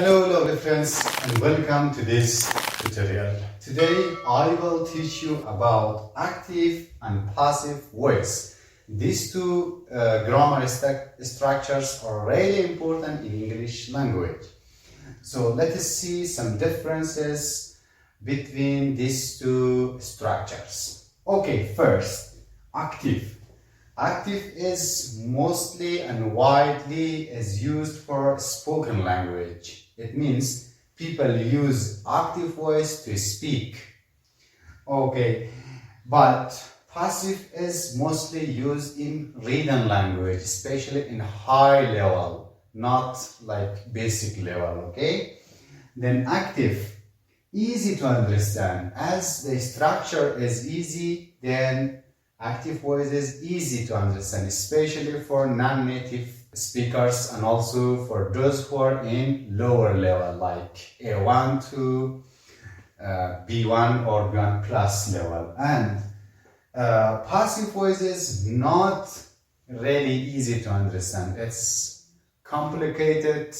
Hello lovely friends and welcome to this tutorial. Today I will teach you about active and passive voice. These two grammar structures are really important in English language. So let us see some differences between these two structures. Okay, first, active. Active is mostly and widely is used for spoken language. It means people use active voice to speak. Okay, but passive is mostly used in written language, especially in high level, not like basic level, okay? Then active, easy to understand. As the structure is easy, then active voice is easy to understand, especially for non-native speakers and also for those who are in lower level, like A1 to B1 or B1 plus level. And passive voice is not really easy to understand. It's complicated,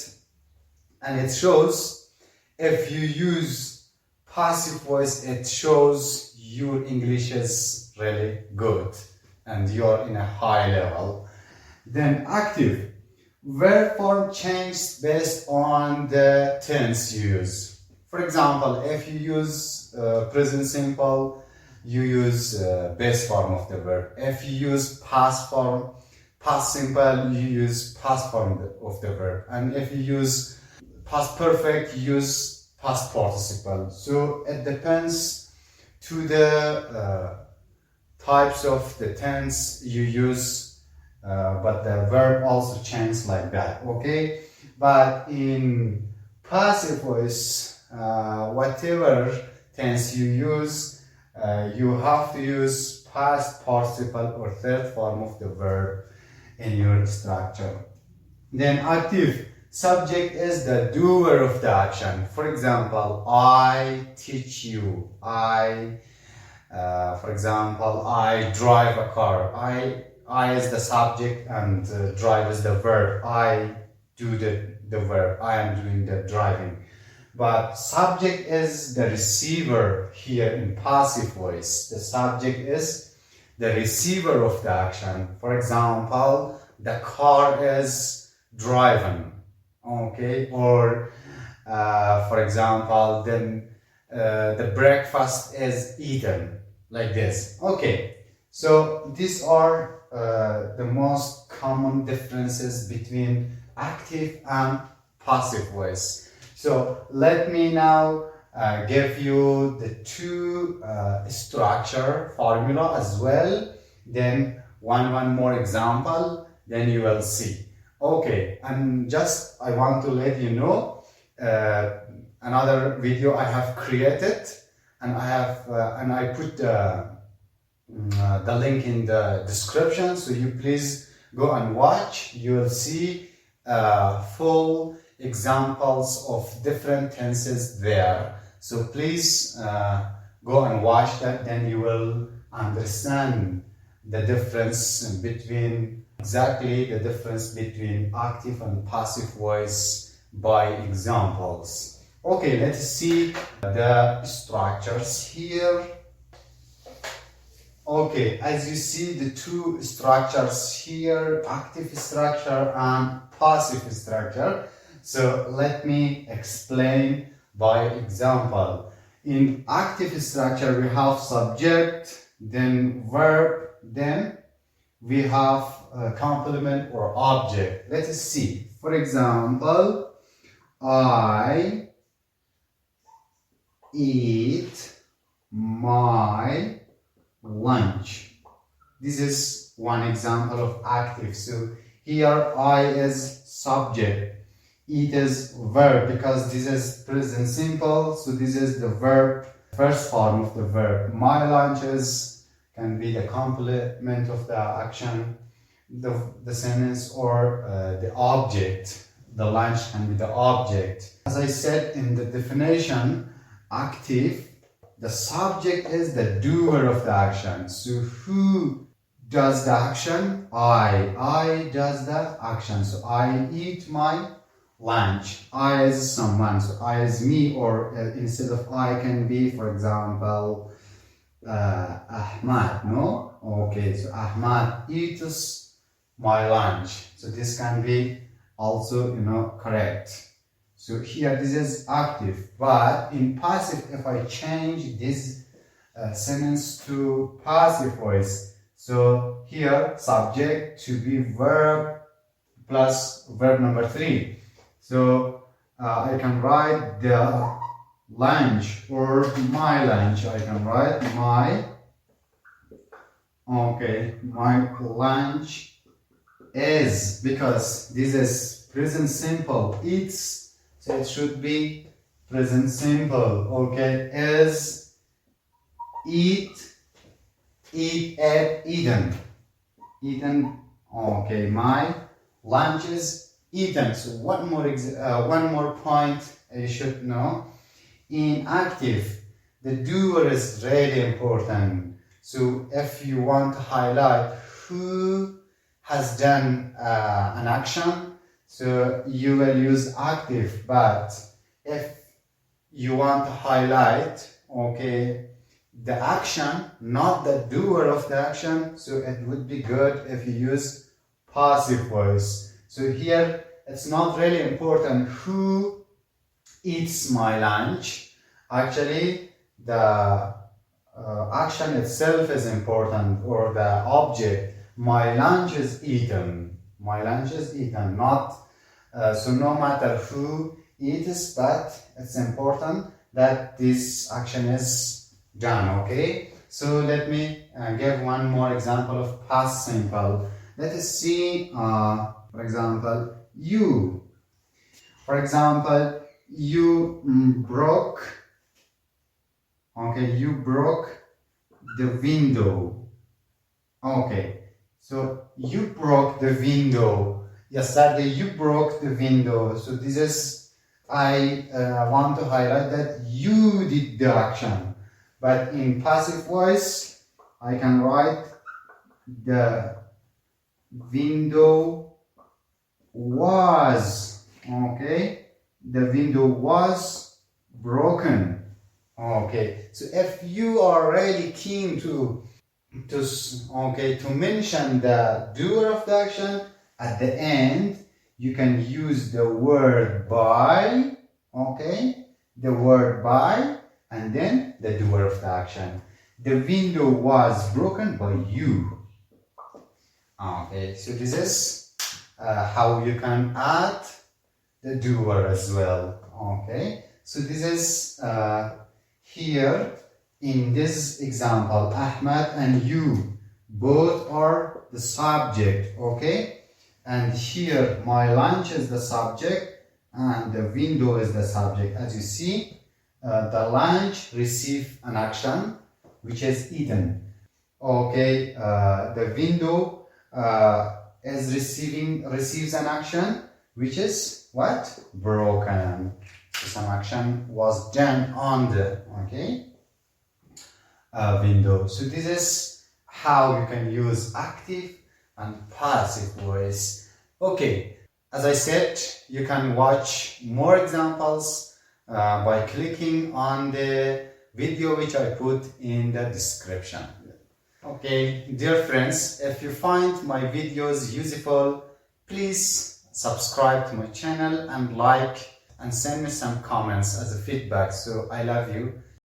and it shows if you use passive voice, it shows your English is really good and you're in a high level. Then active, verb form changes based on the tense you use. For example, if you use present simple, you use base form of the verb. If you use past form, past simple, you use past form of the verb. And if you use past perfect, you use past participle. So it depends to the types of the tense you use, but the verb also changes like that, okay? But in passive voice, whatever tense you use, you have to use past participle or third form of the verb in your structure. Then active, subject is the doer of the action. For example, I teach you. For example, I drive a car. I is the subject and drive is the verb. I do the verb. I am doing the driving. But subject is the receiver here in passive voice. The subject is the receiver of the action. For example, the car is driving. Okay, or for example, then the breakfast is eaten, like this. Okay, so these are the most common differences between active and passive voice. So let me now give you the two structure formula as well, then one more example, then you will see. Okay, and just I want to let you know another video I have created, and I put the link in the description, so you please go and watch. You will see full examples of different tenses there. So please go and watch that, then you will understand the difference between active and passive voice by examples. Okay, let's see the structures here. Okay, as you see the two structures here, active structure and passive structure. So let me explain by example. In active structure, we have subject, then verb, then we have complement or object. Let us see. For example, I eat my lunch. This is one example of active. So here I is subject, eat is verb, because this is present simple, so this is the verb, first form of the verb. My lunch can be the complement of the action, the sentence, or the object. The lunch can be the object. As I said in the definition, active, the subject is the doer of the action. So who does the action? I does the action. So I eat my lunch. I is someone, so I is me, or instead of I can be, for example, Ahmad, no? Okay, so Ahmad eats my lunch. So this can be also, correct. So here this is active, but in passive, if I change this sentence to passive voice, so here subject to be verb plus verb number 3. So I can write the lunch or my lunch. I can write my lunch is, because this is present simple. It's, so it should be present simple. Okay, is, eat, ate, eaten. Okay, my lunch is eaten. So one more point you should know. In active, the doer is really important. So if you want to highlight who has done an action, so you will use active. But if you want to highlight, the action, not the doer of the action, so it would be good if you use passive voice. So here it's not really important who eats my lunch. Actually, the action itself is important, or the object. My lunch is eaten. My lunch is eaten. Not so no matter who eats, but it's important that this action is done. Okay. So let me give one more example of past simple. Let us see. For example, you. For example, you broke. Okay, you broke the window. Okay, so you broke the window. Yesterday you broke the window. So this is, I want to highlight that you did the action. But in passive voice, I can write the window was. Okay, the window was broken. Okay, so if you are really keen to mention the doer of the action, at the end you can use the word by. Okay, the word by, and then the doer of the action. The window was broken by you. Okay, so this is how you can add the doer as well. Okay, so this is here in this example, Ahmad and you both are the subject. Okay, and here my lunch is the subject and the window is the subject. As you see, the lunch receives an action which is eaten. Okay, the window receives an action which is what? Broken. So some action was done on the window. So this is how you can use active and passive voice. Okay, as I said, you can watch more examples by clicking on the video which I put in the description. Okay, dear friends, if you find my videos useful, please subscribe to my channel and like and send me some comments as a feedback. So I love you.